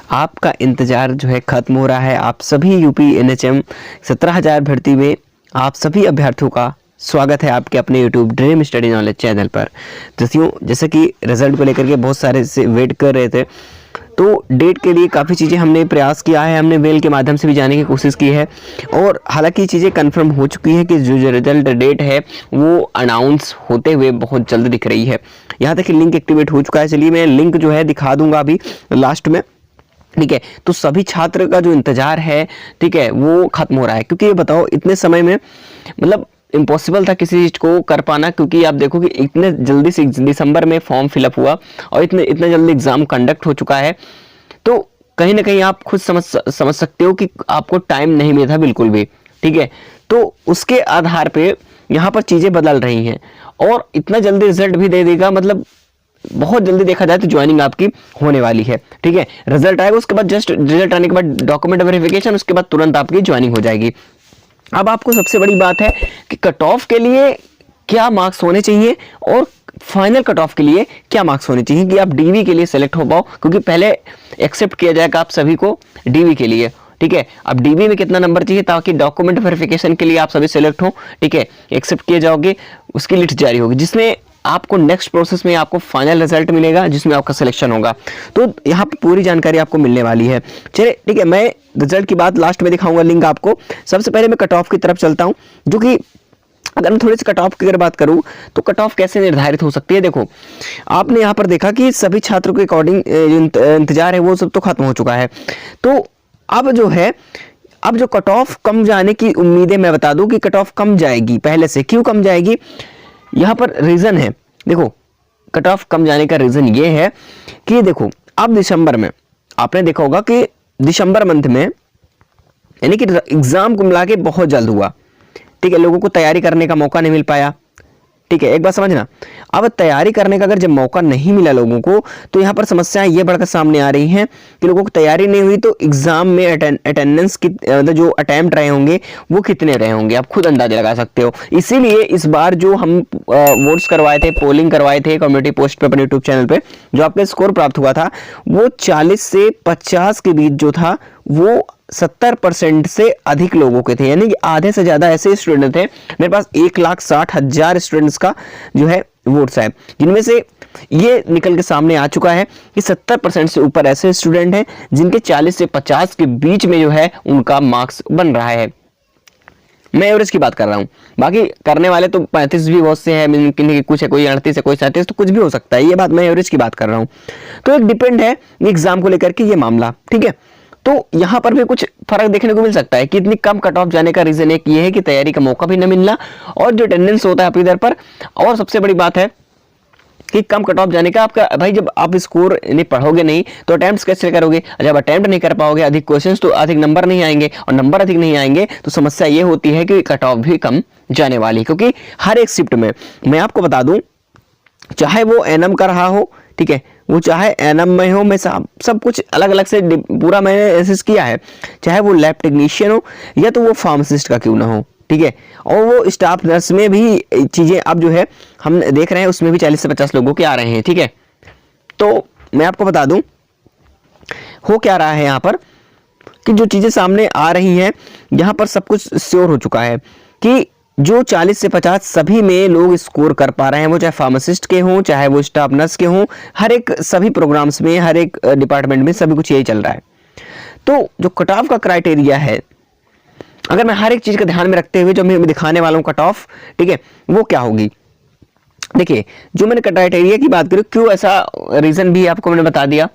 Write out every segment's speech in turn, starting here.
आपका इंतज़ार जो है ख़त्म हो रहा है। आप सभी यूपी एनएचएम 17,000 भर्ती में आप सभी अभ्यर्थियों का स्वागत है आपके अपने YouTube dream study knowledge channel पर। दोस्तों, जैसे कि रिज़ल्ट को लेकर के बहुत सारे से वेट कर रहे थे, तो डेट के लिए काफ़ी चीज़ें हमने प्रयास किया है, हमने मेल के माध्यम से भी जानने की कोशिश की है और हालांकि चीज़ें कंफर्म हो चुकी है कि जो रिजल्ट डेट है वो अनाउंस होते हुए बहुत जल्द दिख रही है। यहाँ तक कि लिंक एक्टिवेट हो चुका है। चलिए मैं लिंक जो है दिखा दूंगा अभी लास्ट में, ठीक है। तो सभी छात्र का जो इंतजार है, ठीक है, वो खत्म हो रहा है। क्योंकि ये बताओ, इतने समय में मतलब इम्पॉसिबल था किसी चीज को कर पाना, क्योंकि आप देखो कि इतने जल्दी से दिसंबर में फॉर्म फिलअप हुआ और इतने जल्दी एग्जाम कंडक्ट हो चुका है। तो कहीं ना कहीं आप खुद समझ सकते हो कि आपको टाइम नहीं मिला था बिल्कुल भी, ठीक है। तो उसके आधार पे यहाँ पर चीजें बदल रही हैं और इतना जल्दी रिजल्ट भी दे देगा, मतलब बहुत जल्दी देखा जाए तो ज्वाइनिंग आपकी होने वाली है, ठीक है। रिजल्ट आएगा, उसके बाद जस्ट रिजल्ट आने के बाद डॉक्यूमेंट वेरिफिकेशन, उसके बाद तुरंत आपकी ज्वाइनिंग हो जाएगी। अब आपको सबसे बड़ी बात है कि कट ऑफ के लिए क्या मार्क्स होने चाहिए और फाइनल कट ऑफ के लिए क्या मार्क्स होने चाहिए कि आप डीवी के लिए सेलेक्ट हो पाओ, क्योंकि पहले एक्सेप्ट किया जाएगा आप सभी को डीवी के लिए, ठीक है। अब डीवी में कितना नंबर चाहिए ताकि डॉक्यूमेंट वेरिफिकेशन के लिए आप सभी सेलेक्ट हो, ठीक है, एक्सेप्ट किए जाओगे, उसकी लिस्ट जारी होगी जिसमें आपको नेक्स्ट प्रोसेस में आपको फाइनल रिजल्ट मिलेगा जिसमें आपका सिलेक्शन होगा। तो यहाँ पे पूरी जानकारी आपको मिलने वाली है। चलिए ठीक है, मैं रिजल्ट की बात लास्ट में दिखाऊंगा लिंक आपको। सबसे पहले मैं कट ऑफ की तरफ चलता हूँ, जो कि अगर मैं थोड़ी सी कट ऑफ की अगर बात करूं तो कट ऑफ कैसे निर्धारित हो सकती है। देखो, आपने यहाँ पर देखा कि सभी छात्रों के अकॉर्डिंग इंतजार है वो सब तो खत्म हो चुका है। तो अब जो है, अब जो कट ऑफ कम जाने की उम्मीदें मैं बता दूं कि कट ऑफ कम जाएगी पहले से। क्यों कम जाएगी, यहाँ पर रीजन है। देखो, कट ऑफ कम जाने का रीजन ये है कि देखो, अब दिसंबर में आपने देखा होगा कि दिसंबर मंथ में यानी कि एग्जाम को मिला के बहुत जल्द हुआ, ठीक है, लोगों को तैयारी करने का मौका नहीं मिल पाया, ठीक है। एक बात समझना, अब तैयारी करने का अगर जब मौका नहीं मिला लोगों को, तो यहाँ पर समस्याएं ये बढ़कर सामने आ रही हैं कि लोगों को तैयारी नहीं हुई तो एग्जाम में अटेंडेंस की जो अटेम्प्ट रहे होंगे वो कितने रहे होंगे, आप खुद अंदाजा लगा सकते हो। इसीलिए इस बार जो हम वोट्स करवाए थे, पोलिंग करवाए थे कम्युनिटी पोस्ट पे अपने यूट्यूब चैनल पे, जो आपका स्कोर प्राप्त हुआ था वो 40 से 50 के बीच जो था वो 70% से अधिक लोगों के थे, यानी कि आधे से ज्यादा ऐसे स्टूडेंट थे। मेरे पास 1,60,000 स्टूडेंट्स का जो है वोट्स है, जिनमें से ये निकल के सामने आ चुका है कि 70% से ऊपर ऐसे स्टूडेंट हैं जिनके 40 से 50 के बीच में जो है उनका मार्क्स बन रहा है। मैं एवरेज की बात कर रहा हूं, बाकी करने वाले तो 35 भी बहुत से हैं, कुछ है, कोई 38 है, कोई 37, तो कुछ भी हो सकता है। ये बात मैं एवरेज की बात कर रहा हूं। तो एक डिपेंड है एग्जाम को लेकर के ये मामला, ठीक है। तो यहां पर भी कुछ फर्क देखने को मिल सकता है कि इतनी कम कट ऑफ जाने का रीजन एक ये है कि तैयारी का मौका भी न मिलना और जो अटेंडेंस होता है आपकी इधर पर, और सबसे बड़ी बात है कि कम कट ऑफ जाने का आपका, भाई जब आप स्कोर नहीं पढ़ोगे नहीं तो अटेम्प्ट कैसे करोगे, जब अटेम्प्ट नहीं कर पाओगे अधिक क्वेश्चंस तो अधिक नंबर नहीं आएंगे, और नंबर अधिक नहीं आएंगे तो समस्या ये होती है कि कट ऑफ भी कम जाने वाली। क्योंकि हर एक शिफ्ट में मैं आपको बता दूं, चाहे वो एनएम का रहा हो, ठीक है, वो चाहे एनएम में हो, मैं सब कुछ अलग अलग से पूरा मैंने एनालिसिस किया है, चाहे वो लैब टेक्नीशियन हो या तो वो फार्मासिस्ट का क्यों ना हो, ठीक है, और वो स्टाफ नर्स में भी चीजें अब जो है हम देख रहे हैं उसमें भी 40 से 50 लोगों के आ रहे हैं, ठीक है। तो मैं आपको बता दूं हो क्या रहा है यहाँ पर कि जो चीजें सामने आ रही हैं यहाँ पर सब कुछ श्योर हो चुका है कि जो 40 से 50 सभी में लोग स्कोर कर पा रहे हैं, वो चाहे फार्मासिस्ट के हों चाहे वो स्टाफ नर्स के हों, हर एक सभी प्रोग्राम्स में हर एक डिपार्टमेंट में सभी कुछ यही चल रहा है। तो जो कट ऑफ का क्राइटेरिया है, अगर मैं हर एक चीज का ध्यान में रखते हुए जो मैं दिखाने वाला हूं कट ऑफ, ठीक है, वो क्या होगी। देखिए, जो मैंने क्राइटेरिया की बात करी, क्यों ऐसा रीजन भी आपको मैंने बता दिया,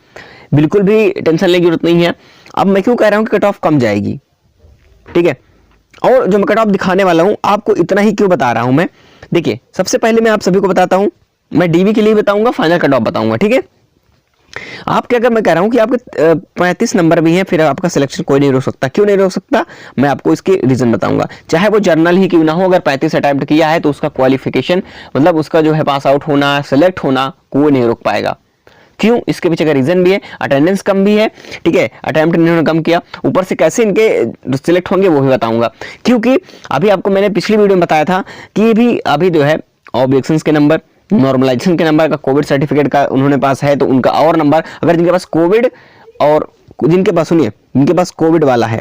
बिल्कुल भी टेंशन लेने की जरूरत नहीं है। अब मैं क्यों कह रहा हूं कि कट ऑफ कम जाएगी, ठीक है, और जो मैं कट ऑफ दिखाने वाला हूं आपको इतना ही क्यों बता रहा हूं मैं। देखिए, सबसे पहले मैं आप सभी को बताता हूं, मैं डीवी के लिए बताऊंगा, फाइनल कट ऑफ बताऊंगा, ठीक है। आपके अगर मैं कह रहा हूं कि आपके 35 नंबर भी हैं, फिर आपका सिलेक्शन कोई नहीं रोक सकता। क्यों नहीं रोक सकता, मैं आपको इसके रीजन बताऊंगा। चाहे वो जर्नल ही क्यों ना हो, अगर 35 अटेम्प्ट किया है तो उसका क्वालिफिकेशन, मतलब उसका जो है पास आउट होना, सेलेक्ट होना, कोई नहीं रोक पाएगा। क्यों, इसके पीछे का रीजन भी है, अटेंडेंस कम भी है, ठीक है, अटेम्प्ट इन्होंने कम किया, ऊपर से कैसे इनके सिलेक्ट होंगे वो भी बताऊंगा। क्योंकि अभी आपको मैंने पिछली वीडियो में बताया था कि भी अभी जो है ऑब्जेक्शंस के नंबर, नॉर्मलाइजेशन के नंबर का, कोविड सर्टिफिकेट का उन्होंने पास है तो उनका और नंबर, अगर जिनके पास कोविड और जिनके पास सुनिए, जिनके पास कोविड वाला है,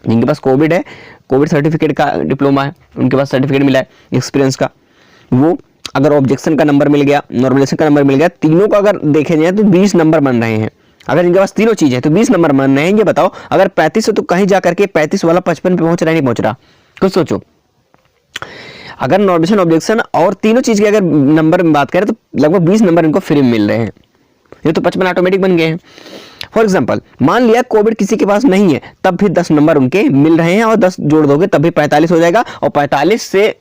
जिनके पास कोविड है, कोविड सर्टिफिकेट का डिप्लोमा है, उनके पास सर्टिफिकेट मिला है एक्सपीरियंस का, वो अगर ऑब्जेक्शन का नंबर मिल गया, नॉर्मलाइजेशन का नंबर मिल गया, तीनों का अगर देखे जाए तो 20 नंबर बन रहे हैं। अगर इनके पास तीनों चीज है तो 20 नंबर बन रहे हैं। ये बताओ अगर 35 है तो कहीं जाकर के 35 वाला 55 पे पहुंच रहा है, नहीं पहुंच रहा? कुछ सोचो। अगर नॉर्मलाइजेशन, ऑब्जेक्शन और तीनों चीज के अगर नंबर में बात करें तो लगभग 20 नंबर इनको फ्री में मिल रहे हैं। ये तो 55 ऑटोमेटिक बन गए हैं। फॉर एग्जाम्पल मान लिया कोविड किसी के पास नहीं है, तब भी 10 नंबर उनके मिल रहे हैं, और 10 जोड़ दोगे तब भी 45 हो जाएगा। और 45 से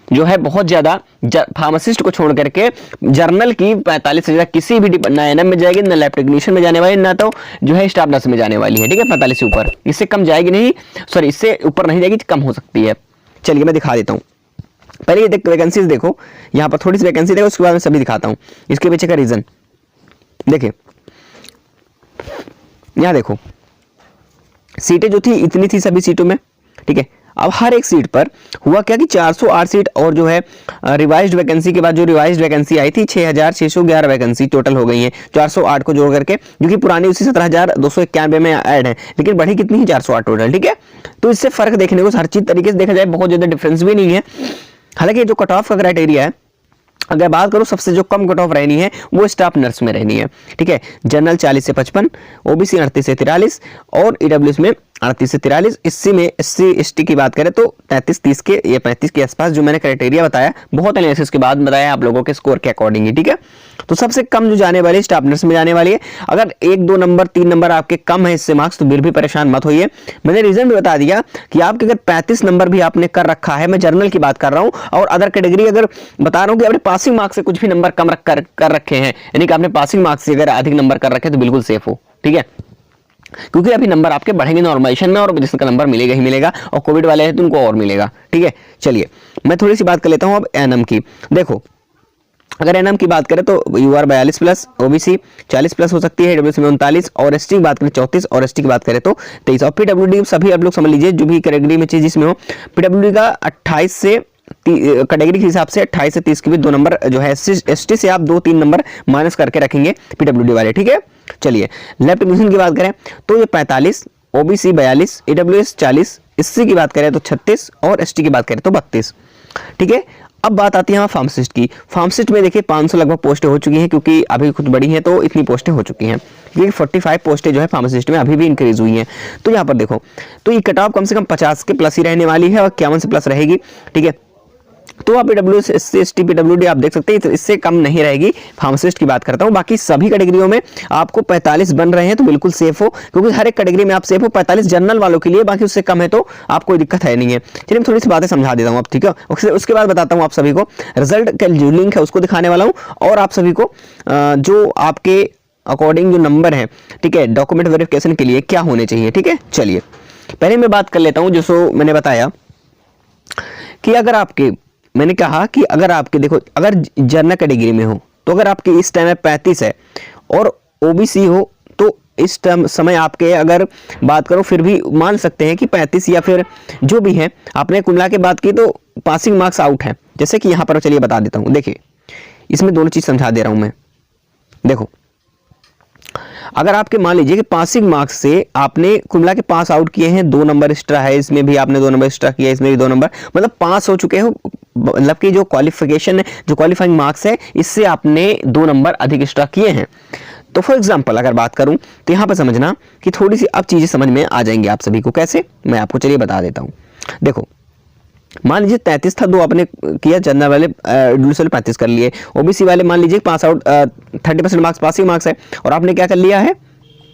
जो है बहुत ज्यादा फार्मासिस्ट को छोड़ करके जर्नल की 45 से ज्यादा किसी भी ना एनएम में जाएगी, ना लैब टेक्नीशियन में जाने वाली, ना तो जो है स्टाफ नर्स में जाने वाली है। ठीक है, 45 से ऊपर, इससे कम जाएगी नहीं, सॉरी इससे ऊपर नहीं जाएगी, कम हो सकती है। चलिए मैं दिखा देता हूँ। पहले ये वैकेंसीज देखो, यहाँ पर थोड़ी सी वैकेंसी देखो, उसके बाद मैं सभी दिखाता हूँ इसके पीछे का रीजन। देखिए यहाँ देखो, सीटें जो थी इतनी थी सभी सीटों में। ठीक है, अब हर एक सीट पर हुआ क्या कि 408 सीट और जो है रिवाइज्ड वैकेंसी के बाद जो रिवाइज्ड वैकेंसी आई थी 6611 वैकेंसी टोटल हो गई है 408 को जोड़ करके, जो कि पुरानी उसी 17291 में ऐड है, लेकिन बढ़ी कितनी है? 408 टोटल। ठीक है, तो इससे फर्क देखने को हर चीज तरीके से देखा जाए बहुत ज्यादा डिफरेंस भी नहीं है। हालांकि जो कट ऑफ का क्राइटेरिया है, अगर बात करूं सबसे जो कम कट ऑफ रहनी है वो स्टाफ नर्स में रहनी है। ठीक है, जनरल 40 से 55, ओबीसी 38 से 43 और ईडब्ल्यूएस में 38 से 43। इसी में एससी एसटी की बात करें तो 33-30 के या 35 के आसपास जो मैंने क्राइटेरिया बताया, बहुत एनालिसिस के बाद बताया आप लोगों के स्कोर के अकॉर्डिंग ही। ठीक है, तो सबसे कम जो जाने वाली स्टाफ नर्स में जाने वाली है। अगर 1-2 नंबर 3 नंबर आपके कम है इससे मार्क्स, तो बिल्कुल भी परेशान मत होइए। मैंने रीजन भी बता दिया कि आपके अगर 35 नंबर भी आपने कर रखा है, मैं जर्नल की बात कर रहा हूं, और अदर कैटेगरी अगर बता रहा हूं कि आपने पासिंग मार्क्स से कुछ भी नंबर कम कर रखे हैं, यानी कि आपने पासिंग मार्क्स से अगर अधिक नंबर कर रखे हैं, तो बिल्कुल सेफ हो। ठीक है, क्योंकि अभी नंबर आपके बढ़ेंगे नॉर्मलाइजेशन में, और जिसका नंबर मिलेगा ही मिलेगा, और कोविड वाले हैं तो उनको और मिलेगा। ठीक है, चलिए मैं थोड़ी सी बात कर लेता हूं अब एनएम की। देखो अगर एनएम की बात करें तो यूआर 42 प्लस, ओबीसी 40 प्लस हो सकती है, ईडब्ल्यूएस में 39, और एसटी की बात करें 34, और एसटी की बात करें तो 23। और पीडब्ल्यूडी सभी आप लोग समझ लीजिए जो भी कैटेगरी में चीज जिसमें हो, पीडब्ल्यूडी का 28 से कैटेगरी के हिसाब से 28 से 30 के भी 2 नंबर जो है, एसटी से आप 2-3 नंबर माइनस करके रखेंगे पीडब्ल्यूडी वाले। ठीक है, चलिए लैब टेक्नीशियन की बात करें तो ये 45, ओबीसी 42, ईडब्ल्यूएस 40, एससी की बात करें तो 36, और एसटी की बात करें तो 32। ठीक है, अब बात आती है फार्मासिस्ट की। फार्मासिस्ट में देखिए 500 लगभग पोस्टें हो चुकी हैं, क्योंकि अभी कुछ बड़ी हैं तो इतनी पोस्टें हो चुकी हैं, क्योंकि 45 पोस्टें जो है फार्मासिस्ट में अभी भी इंक्रीज हुई हैं। तो यहाँ पर देखो तो ये कट ऑफ कम से कम 50 के प्लस ही रहने वाली है, और 51 से प्लस रहेगी। ठीक है, तो आप पीडब्ल्यूएस, एससी, एसटी, पीडब्ल्यूडी आप देख सकते हैं, तो इससे कम नहीं रहेगी। फार्मासिस्ट की बात करता हूं, बाकी सभी कैटेगरियों में आपको 45 बन रहे हैं तो बिल्कुल सेफ हो, क्योंकि हर एक कैटेगरी में आप सेफ हो। 45 जनरल वालों के लिए, बाकी उससे कम है तो आपको कोई दिक्कत है नहीं है। चलिए मैं थोड़ी सी बातें समझा देता हूं आप। ठीक है, उसके बाद बताता हूं आप सभी को रिजल्ट का जो लिंक है उसको दिखाने वाला हूं, और आप सभी को जो आपके अकॉर्डिंग जो नंबर है, ठीक है, डॉक्यूमेंट वेरिफिकेशन के लिए क्या होने चाहिए। ठीक है, चलिए पहले मैं बात कर लेता हूं, जो मैंने बताया कि अगर आपके, मैंने कहा कि अगर आपके देखो अगर जनरल कैटेगरी में हो तो अगर आपके इस टाइम में 35 है, और ओबीसी हो तो इस टाइम समय आपके अगर बात करो फिर भी मान सकते हैं कि 35 या फिर जो भी है, आपने कुल मिला के बात की तो पासिंग मार्क्स आउट है। जैसे कि यहाँ पर चलिए बता देता हूँ, देखिए इसमें दोनों चीज समझा दे रहा हूं मैं। देखो अगर आपके मान लीजिए कि पासिंग मार्क्स से आपने कुल मिला के पास आउट किए हैं, 2 नंबर एक्स्ट्रा है, इसमें भी आपने 2 नंबर एक्स्ट्रा किया, इसमें भी 2 नंबर, मतलब पास हो चुके हो, मतलब कि जो क्वालिफिकेशन है, जो क्वालिफाइंग मार्क्स है, इससे आपने 2 नंबर अधिक एक्स्ट्रा किए हैं। तो फॉर एग्जांपल अगर बात करूं तो यहां पर समझना कि थोड़ी सी अब चीजें समझ में आ जाएंगी आप सभी को। कैसे, मैं आपको चलिए बता देता हूं। देखो मान लीजिए 33 था, 2 आपने किया, जनरल वाले ईडब्ल्यूएस 35 कर लिए, ओबीसी वाले मान लीजिए pass out 30% marks passing marks है, और आपने क्या कर लिया है,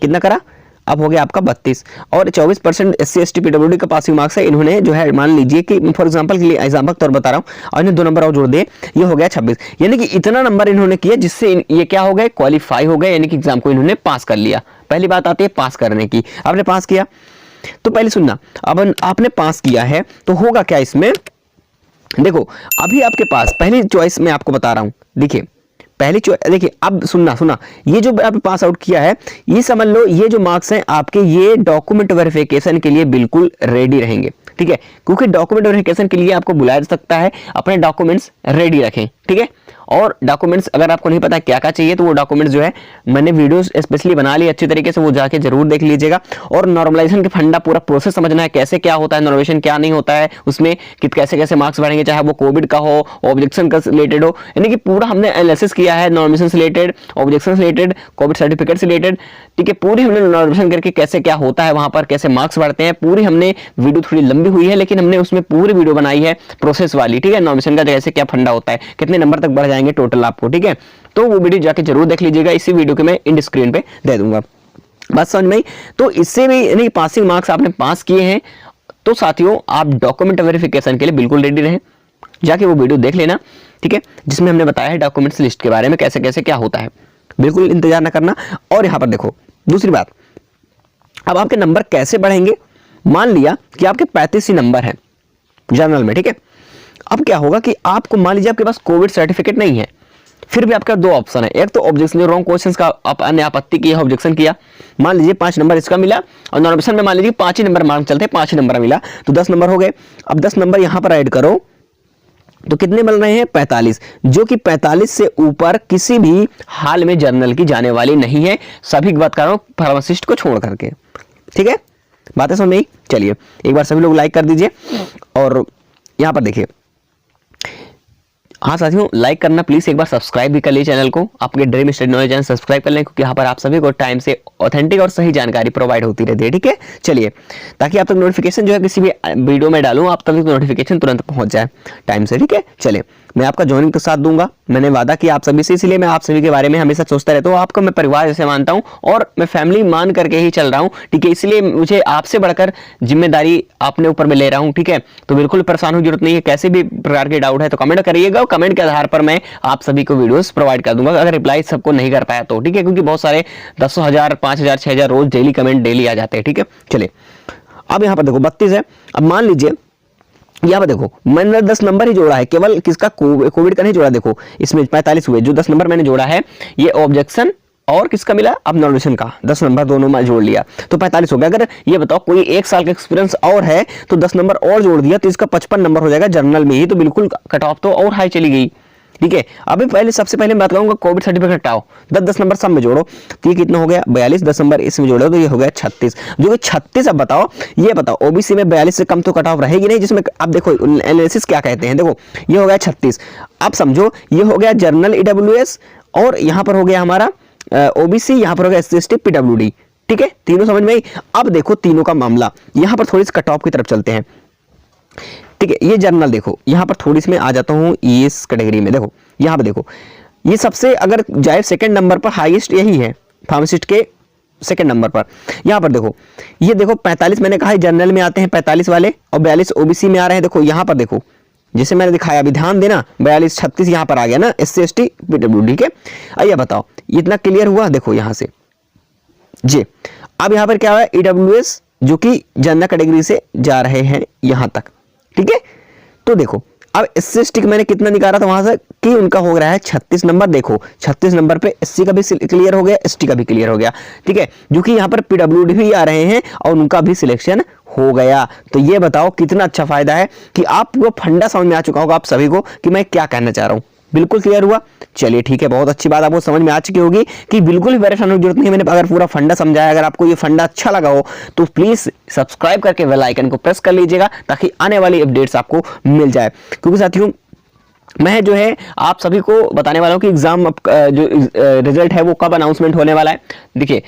कितना करा, अब हो गया आपका 32, और 24% एससी एसटी पीडब्ल्यूडी का पासिंग मार्क्स है, इन्होंने जो है मान लीजिए कि फॉर एग्जांपल के लिए एग्जांपल तौर बता रहा हूं, और इन्हें 2 नंबर और जोड़ दिए, ये हो गया 26। यानी कि इतना नंबर इन्होंने किया जिससे ये क्या हो गए, क्वालिफाई हो गए, यानी कि एग्जाम को इन्होंने पास कर लिया। पहली बात आती है पास करने की, आपने पास किया तो पहले सुनना, अब आपने पास किया है तो होगा क्या इसमें, देखो अभी आपके पास पहली चॉइस मैं आपको बता रहा हूं, देखिए पहली चॉइस, देखिए अब सुनना, ये जो आपने पास आउट किया है, ये समझ लो ये जो मार्क्स हैं आपके, ये डॉक्यूमेंट वेरिफिकेशन के लिए बिल्कुल रेडी रहेंगे। ठीक है, क्योंकि डॉक्यूमेंट वेरिफिकेशन के लिए आपको बुलाया जा सकता है, अपने डॉक्यूमेंट्स रेडी रखें। ठीक है, और डॉक्यूमेंट्स अगर आपको नहीं पता क्या क्या चाहिए तो वो डॉक्यूमेंट्स जो है मैंने वीडियो स्पेशली बना ली अच्छी तरीके से, वो जाके जरूर देख लीजिएगा। और नॉर्मलाइजेशन के फंडा पूरा प्रोसेस समझना है, कैसे क्या होता है नॉर्मलाइजेशन, क्या नहीं होता है उसमें, कैसे कैसे मार्क्स बढ़ेंगे, चाहे वो कोविड का हो, ऑब्जेक्शन का रिलेटेड हो, यानी कि पूरा हमने एनालिसिस किया है नॉर्मलाइजेशन से रिलेटेड, ऑब्जेक्शन से रिलेटेड, कोविड सर्टिफिकेट से रिलेटेड। ठीक है, पूरी हमने नॉर्मलाइजेशन करके कैसे क्या होता है वहां पर, कैसे मार्क्स बढ़ते हैं, पूरी हमने वीडियो थोड़ी लंबी हुई है लेकिन हमने उसमें पूरी वीडियो बनाई है प्रोसेस वाली। ठीक है, नॉर्मलाइजेशन का कैसे क्या फंडा होता है, कितने नंबर तक बढ़ जाएंगे टोटल आपको। ठीक है, तो वो वीडियो जाके जरूर देख लीजिएगा, इसी वीडियो के मैं इंड स्क्रीन पे दे दूंगा। बात समझ में आई? तो इससे भी यानी पासिंग मार्क्स आपने पास किए हैं तो साथियों आप डॉक्यूमेंट वेरिफिकेशन के लिए बिल्कुल रेडी रहें, जाके वो वीडियो देख लेना। ठीक है, जिसमें हमने बताया है डॉक्यूमेंट्स लिस्ट के बारे में, कैसे कैसे क्या होता है, बिल्कुल इंतजार ना करना। और यहां पर देखो दूसरी बात, अब आपके नंबर कैसे बढ़ेंगे। मान लिया कि आपके 35 ही नंबर है जनरल में। ठीक है, अब क्या होगा कि आपको मान लीजिए आपके पास कोविड सर्टिफिकेट नहीं है, फिर भी आपका दो ऑप्शन है, एक तो ऑब्जेक्शन रॉन्ग क्वेश्चंस का आपने आपत्ति की, ऑब्जेक्शन किया, मान लीजिए 5 नंबर इसका मिला और नॉर्मलाइजेशन में मान लीजिए 5 ही नंबर मार्क चलते हैं, 5 ही नंबर मिला तो 10 नंबर हो गए। अब 10 नंबर यहां पर ऐड करो तो कितने मिल रहे हैं 45, जो कि 45 से ऊपर किसी भी हाल में जर्नल की जाने वाली नहीं है, सभी की बात कर रहा हूं फार्मासिस्ट को छोड़ करके। ठीक है, बातें समझ में आई? चलिए एक बार सभी लोग लाइक कर दीजिए और यहां पर देखिए, हाँ साथियों लाइक करना प्लीज, एक बार सब्सक्राइब भी कर लीजिए चैनल को, आपके dream study knowledge channel subscribe कर लें क्योंकि यहाँ पर आप सभी को टाइम से ऑथेंटिक और सही जानकारी प्रोवाइड होती रहती है। ठीक है, चलिए ताकि आप तक नोटिफिकेशन जो है किसी भी वीडियो में डालूं आप तक नोटिफिकेशन तुरंत पहुंच जाए टाइम से। ठीक है, चलिए मैं आपका ज्वाइनिंग के साथ दूंगा, मैंने वादा किया आप सभी से, इसलिए मैं आप सभी के बारे में हमेशा सोचता रहता हूँ, आपको मैं परिवार जैसे मानता हूँ और मैं फैमिली मान करके ही चल रहा हूँ। ठीक है, इसलिए मुझे आपसे बढ़कर जिम्मेदारी अपने ऊपर में ले रहा हूँ। ठीक है, तो बिल्कुल परेशान होने की जरूरत नहीं है, कैसे भी प्रकार के डाउट है तो कमेंट करिएगा और कमेंट के आधार पर मैं आप सभी को वीडियोस प्रोवाइड कर दूंगा, अगर रिप्लाई सबको नहीं कर पाया तो। ठीक है, क्योंकि बहुत सारे 10,000 5,000 6,000 रोज डेली कमेंट डेली आ जाते हैं। ठीक है, चलिए अब यहाँ पर देखो 32 है, अब मान लीजिए यहाँ पर देखो मैंने 10 नंबर ही जोड़ा है, केवल किसका कोविड का नहीं जोड़ा, देखो इसमें 45 हुए, जो 10 नंबर मैंने जोड़ा है ये ऑब्जेक्शन और किसका मिला अब नॉर्मलाइजेशन का 10 नंबर दोनों में जोड़ लिया तो 45 हो गया। अगर ये बताओ कोई 1 साल का एक्सपीरियंस और है तो 10 नंबर और जोड़ दिया तो इसका 55 नंबर हो जाएगा जनरल में ही, तो बिल्कुल कट ऑफ तो और हाई चली गई। ठीक है, अभी पहले सबसे पहले मैं बात करूंगा कोविड सर्टिफिकेट हटाओ, 10 नंबर सब में जोड़ो तो ये कितना हो गया 42, 10 नंबर इसमें जोड़ो तो ये हो गया 36, जो कि 36। अब बताओ ये बताओ ओबीसी में 42 से कम तो कट ऑफ रहेगी नहीं, जिसमें अब देखो एनालिसिस क्या कहते हैं, देखो ये हो गया 36। अब समझो ये हो गया जनरल ईडब्ल्यूएस और यहाँ पर हो गया हमारा ओबीसी, यहाँ पर हो गया एससी एसटी पीडब्ल्यूडी। ठीक है, तीनों समझ में आई। अब देखो तीनों का मामला, यहाँ पर थोड़ी सी कट ऑफ की तरफ चलते हैं। ठीक है, ये जनरल देखो यहाँ पर थोड़ी इसमें आ जाता हूँ इस कैटेगरी में, देखो यहाँ पर देखो ये सबसे अगर जाए सेकंड नंबर पर हाईएस्ट यही है फार्मासिस्ट के सेकंड नंबर पर। यहाँ पर देखो ये देखो 45 मैंने कहा जनरल में आते हैं 45 वाले और 42 ओबीसी में आ रहे हैं। देखो यहाँ पर देखो जैसे मैंने दिखाया, अभी ध्यान देना 42 36 यहाँ पर आ गया ना एससी एसटी पीडब्ल्यूडी के। आइए बताओ इतना क्लियर हुआ, देखो यहाँ से जी। अब यहाँ पर क्या हुआ ईडब्ल्यूएस जो कि जनरल कैटेगरी से जा रहे हैं यहाँ तक। ठीक है, तो देखो अब एससी एसटी मैंने कितना निकाला था वहां से कि उनका हो रहा है 36 नंबर। देखो 36 नंबर पे एससी का भी क्लियर हो गया, एसटी का भी क्लियर हो गया। ठीक है, जो कि यहाँ पर पीडब्ल्यूडी भी आ रहे हैं और उनका भी सिलेक्शन हो गया। तो ये बताओ कितना अच्छा फायदा है कि आपको फंडा समझ में आ चुका होगा आप सभी को कि मैं क्या कहना चाह रहा हूँ, बिल्कुल क्लियर हुआ। चलिए ठीक है, बहुत अच्छी बात आपको समझ में आ चुकी होगी कि बिल्कुल भी परेशान होने की जरूरत नहीं है, मैंने अगर पूरा फंडा समझाया। अगर आपको ये फंडा अच्छा लगा हो तो प्लीज सब्सक्राइब करके बेल आइकन को प्रेस कर लीजिएगा ताकि आने वाली अपडेट्स आपको मिल जाए। क्योंकि साथियों मैं जो है आप सभी को बताने वाला हूँ कि एग्जाम जो रिजल्ट है वो कब अनाउंसमेंट होने वाला है। देखिए,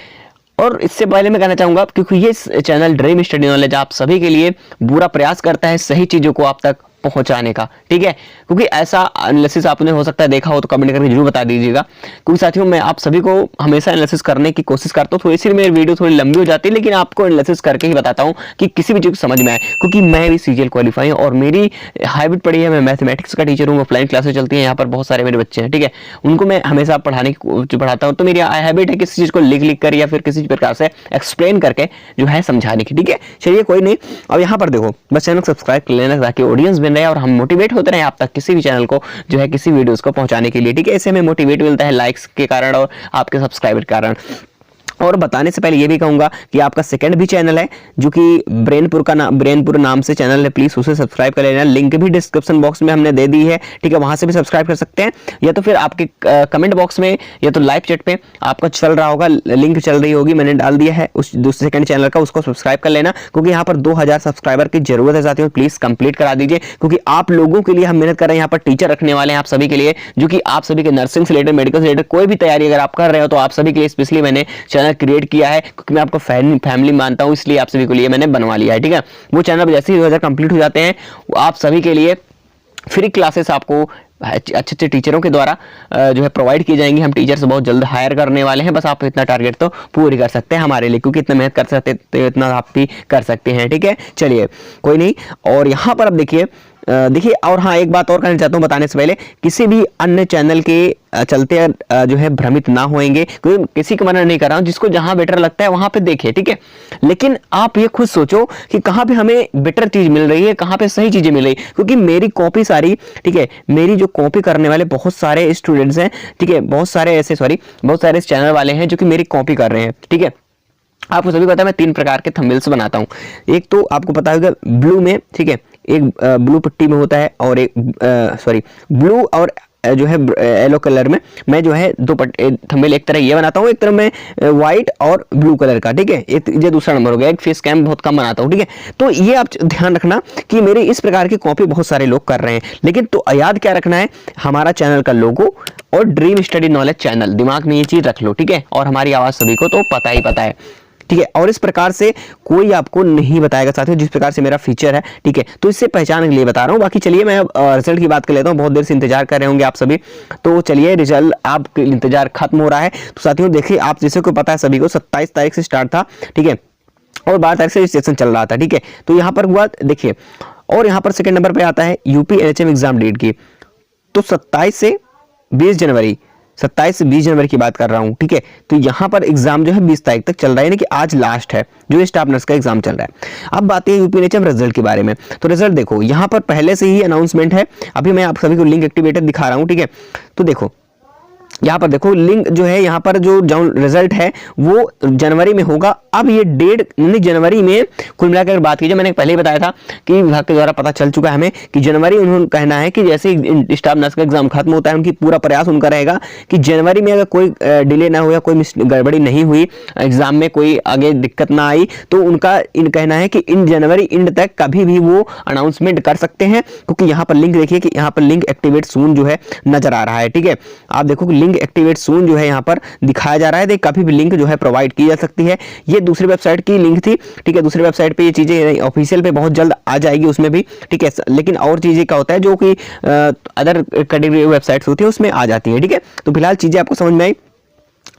और इससे पहले मैं कहना चाहूंगा क्योंकि ये चैनल ड्रीम स्टडी नॉलेज आप सभी के लिए पूरा प्रयास करता है सही चीजों को आप तक पहुंचाने का। ठीक है, क्योंकि ऐसा एनालिसिस आपने हो सकता है देखा हो तो कमेंट करके जरूर बता दीजिएगा। क्योंकि साथियों मैं आप सभी को हमेशा एनालिसिस करने की कोशिश करता हूँ, थोड़ी सी मेरी वीडियो थोड़ी लंबी हो जाती है लेकिन आपको एनालिसिस करके ही बताता हूँ कि किसी भी चीज समझ में आए। क्योंकि मैं भी सीजीएल क्वालिफाई हूँ और मेरी हैबिट पड़ी है, मैं मैथमेटिक्स का टीचर हूँ, ऑफलाइन क्लासेस चलती हैं, यहाँ पर बहुत सारे मेरे बच्चे हैं। ठीक है, उनको मैं हमेशा पढ़ाता हूँ, तो मेरी हैबिट है किसी चीज को लिख कर या फिर किसी प्रकार से एक्सप्लेन करके जो है समझाने की। ठीक है, चलिए कोई नहीं। अब यहाँ पर देखो बस चैनल सब्सक्राइब कर लेना ताकि ऑडियंस बन रहे और हम मोटिवेट होते रहे आप तक किसी भी चैनल को जो है किसी वीडियोस को पहुंचाने के लिए। ठीक है, इससे हमें मोटिवेट मिलता है लाइक्स के कारण और आपके सब्सक्राइबर के कारण। और बताने से पहले ये भी कहूंगा कि आपका सेकंड भी चैनल है जो कि ब्रेनपुर नाम से चैनल है, प्लीज उसे सब्सक्राइब कर लेना। लिंक भी डिस्क्रिप्शन बॉक्स में हमने दे दी है, ठीक है, वहां से भी सब्सक्राइब कर सकते हैं, या तो फिर आपके कमेंट बॉक्स में या तो लाइव चैट पे आपका चल रहा होगा, लिंक चल रही होगी, मैंने डाल दिया है उस दूसरे सेकंड चैनल का, उसको सब्सक्राइब कर लेना, क्योंकि यहाँ पर 2000 सब्सक्राइबर की जरूरत है साथियों, प्लीज कंप्लीट करा दीजिए, क्योंकि आप लोगों के लिए हम मेहनत कर रहे हैं, यहाँ पर टीचर रखने वाले हैं आप सभी के लिए, जो कि आप सभी के नर्सिंग से रिलेटेड, मेडिकल से रिलेटेड कोई भी तैयारी अगर आप कर रहे हो तो आप सभी के लिए स्पेशली मैंने चैनल क्रिएट किया है, क्योंकि मैं आपको फैमिली मानता हूं, इसलिए आप सभी के लिए मैंने बनवा लिया है, ठीक है। वो चैनल जैसे ही 2000 कंप्लीट हो जाते हैं आप सभी के लिए फ्री क्लासेस आपको अच्छे अच्छे टीचरों के द्वारा जो है प्रोवाइड की जाएंगी। हम टीचर्स बहुत जल्द हायर करने वाले हैं, बस आप इतना टारगेट तो पूरी कर सकते हैं हमारे लिए, क्योंकि इतना मेहनत कर सकते तो इतना आप भी कर सकते हैं, ठीक है। चलिए कोई नहीं, और यहाँ पर अब देखिए और हाँ एक बात और कहना चाहता हूँ बताने से पहले, किसी भी अन्य चैनल के चलते जो है भ्रमित ना होएंगे, क्योंकि किसी को मना नहीं कर रहा हूँ, जिसको जहां बेटर लगता है वहां पे देखे, ठीक है। लेकिन आप ये खुद सोचो कि कहां पे हमें बेटर चीज मिल रही है, कहां पे सही चीजें मिल रही है, क्योंकि मेरी कॉपी सारी, ठीक है, मेरी जो कॉपी करने वाले बहुत सारे स्टूडेंट्स हैं, ठीक है, बहुत सारे चैनल वाले हैं जो कि मेरी कॉपी कर रहे हैं, ठीक है। आपको सभी पता है मैं 3 प्रकार के थंबनेल्स बनाता हूँ। एक तो आपको पता होगा ब्लू में, ठीक है, एक ब्लू पट्टी में होता है, और एक ब्लू और जो है येलो कलर में मैं जो है 2 थंबनेल एक तरह ये बनाता हूँ, एक तरह मैं व्हाइट और ब्लू कलर का, ठीक है, ये दूसरा नंबर हो गया। एक फेस कैम बहुत कम बनाता हूँ, ठीक है। तो ये आप ध्यान रखना कि मेरे इस प्रकार की कॉपी बहुत सारे लोग कर रहे हैं, लेकिन तो याद क्या रखना है, हमारा चैनल का लोगो और ड्रीम स्टडी नॉलेज चैनल, दिमाग में ये चीज रख लो, ठीक है। और हमारी आवाज सभी को तो पता है, ठीक है। और इस प्रकार से कोई आपको नहीं बताएगा साथियों, जिस प्रकार से मेरा फीचर है, ठीक है। तो इससे पहचानने के लिए बता रहा हूं। बाकी चलिए मैं रिजल्ट की बात कर लेता हूं, बहुत देर से इंतजार कर रहे होंगे आप सभी, तो चलिए रिजल्ट आपका इंतजार खत्म हो रहा है। तो साथियों देखिए, आप जैसे को पता है सभी को 27 तारीख से स्टार्ट था, ठीक है, और 12 तारीख से रजिस्ट्रेशन चल रहा था, ठीक है। तो यहाँ पर हुआ देखिए, और यहाँ पर सेकंड नंबर पे आता है यूपी एनएचएम एग्जाम डेट की, तो 27 से 20 जनवरी की बात कर रहा हूं, ठीक है। तो यहां पर एग्जाम जो है 20 तारीख तक चल रहा है, यानी कि आज लास्ट है जो स्टाफ नर्स का एग्जाम चल रहा है। अब बात है यूपीएनएचएम रिजल्ट के बारे में। तो रिजल्ट देखो, यहां पर पहले से ही अनाउंसमेंट है, अभी मैं आप सभी को लिंक एक्टिवेटेड दिखा रहा हूं, ठीक है। तो देखो यहाँ पर देखो लिंक जो है, यहाँ पर जो रिजल्ट है वो जनवरी में होगा। अब ये डेट जनवरी में कुल मिलाकर बात कीजिए, मैंने पहले ही बताया था कि विभाग के द्वारा पता चल चुका है हमें कि जनवरी, उन्होंने कहना है कि जैसे ही स्टाफ नर्स का एग्जाम खत्म होता है, उनकी पूरा प्रयास उनका रहेगा कि जनवरी में अगर कोई डिले ना हो या कोई गड़बड़ी नहीं हुई, एग्जाम में कोई आगे दिक्कत ना आई, तो उनका कहना है कि इन जनवरी एंड तक कभी भी वो अनाउंसमेंट कर सकते हैं। क्योंकि यहाँ पर लिंक देखिए कि यहाँ पर लिंक एक्टिवेट सून जो है नजर आ रहा है, ठीक है। आप देखो लिंक एक्टिवेट सून जो है यहाँ पर दिखाया जा रहा है, कभी भी लिंक जो है प्रोवाइड की जा सकती है। ये दूसरी वेबसाइट की लिंक थी, ठीक है, दूसरी वेबसाइट पे ये चीजें ऑफिशियल पे बहुत जल्द आ जाएगी उसमें भी, ठीक है। लेकिन और चीजें क्या होता है जो कि अदर कैटेगरी वेबसाइट्स होती है उसमें आ जाती है, ठीक है। तो फिलहाल चीजें आपको समझ में आई,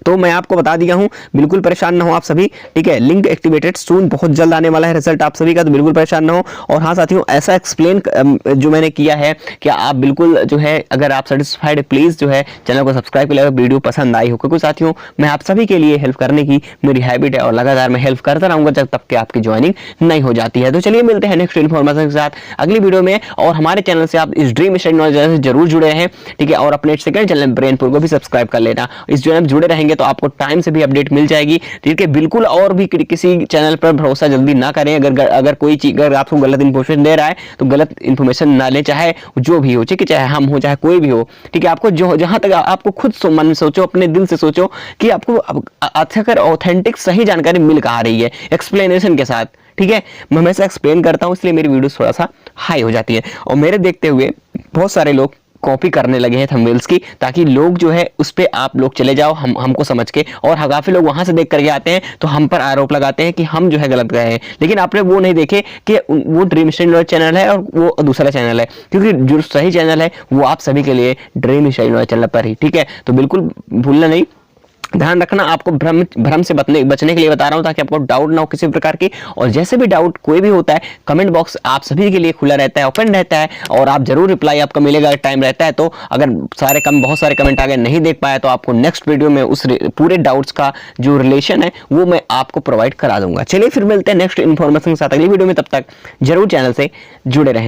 तो मैं आपको बता दिया हूं, बिल्कुल परेशान ना हो आप सभी, ठीक है। लिंक एक्टिवेटेड सून, बहुत जल्द आने वाला है रिजल्ट आप सभी का, तो बिल्कुल परेशान ना हो। और हाँ साथियों, ऐसा एक्सप्लेन जो मैंने किया है कि आप बिल्कुल जो है, अगर आप सेटिस्फाइड प्लीज जो है चैनल को सब्सक्राइब कर ले, वीडियो पसंद आई हो, क्योंकि साथियों मैं आप सभी के लिए हेल्प करने की मेरी हैबिट है और लगातार मैं हेल्प करता रहूंगा जब तक कि आपकी ज्वाइनिंग नहीं हो जाती है। तो चलिए मिलते हैं नेक्स्ट इन्फॉर्मेशन के साथ अगली वीडियो में, और हमारे चैनल से आप इस ड्रीम स्टडी नॉलेज से जरूर जुड़े हैं, ठीक है। और अपने सेकंड चैनल ब्रेनपुर को भी सब्सक्राइब कर लेना, इस जो जुड़े रहेंगे तो आपको टाइम से भी अपडेट मिल जाएगी, ठीक है। बिल्कुल और भी किसी चैनल पर भरोसा जल्दी ना करें, अगर कोई चीज अगर आपको गलत इंफॉर्मेशन दे रहा है तो गलत इंफॉर्मेशन ना ले, चाहे जो भी हो, ठीक है, चाहे हम हो चाहे कोई भी हो, ठीक है। आपको जो जहां तक आपको खुद मन में सोचो, अपने दिल से सोचो कि आपको अच्छा ऑथेंटिक सही जानकारी मिल कहाँ रही है, एक्सप्लेनेशन के साथ, ठीक है। मैं हमेशा एक्सप्लेन करता हूं, इसलिए मेरी वीडियो थोड़ा सा हाई हो जाती है, और मेरे देखते हुए बहुत सारे लोग कॉपी करने लगे हैं थंबनेल्स की, ताकि लोग जो है उस पे आप लोग चले जाओ हमको समझ के, और काफी लोग वहां से देख करके आते हैं तो हम पर आरोप लगाते हैं कि हम जो है गलत गए हैं। लेकिन आपने वो नहीं देखे कि वो ड्रीम स्टडी नॉलेज चैनल है और वो दूसरा चैनल है, क्योंकि जो सही चैनल है वो आप सभी के लिए ड्रीम स्टडी नॉलेज चैनल पर ही, ठीक है। तो बिल्कुल भूलना नहीं, ध्यान रखना, आपको भ्रम से बचने के लिए बता रहा हूं, ताकि आपको डाउट ना हो किसी प्रकार की। और जैसे भी डाउट कोई भी होता है, कमेंट बॉक्स आप सभी के लिए खुला रहता है, ओपन रहता है, और आप जरूर रिप्लाई आपका मिलेगा, टाइम रहता है तो। अगर बहुत सारे कमेंट आगे नहीं देख पाया तो आपको नेक्स्ट वीडियो में उस पूरे डाउट्स का जो रिलेशन है वो मैं आपको प्रोवाइड करा दूंगा। चलिए फिर मिलते हैं नेक्स्ट इन्फॉर्मेशन के साथ अगली वीडियो में, तब तक जरूर चैनल से जुड़े रहें।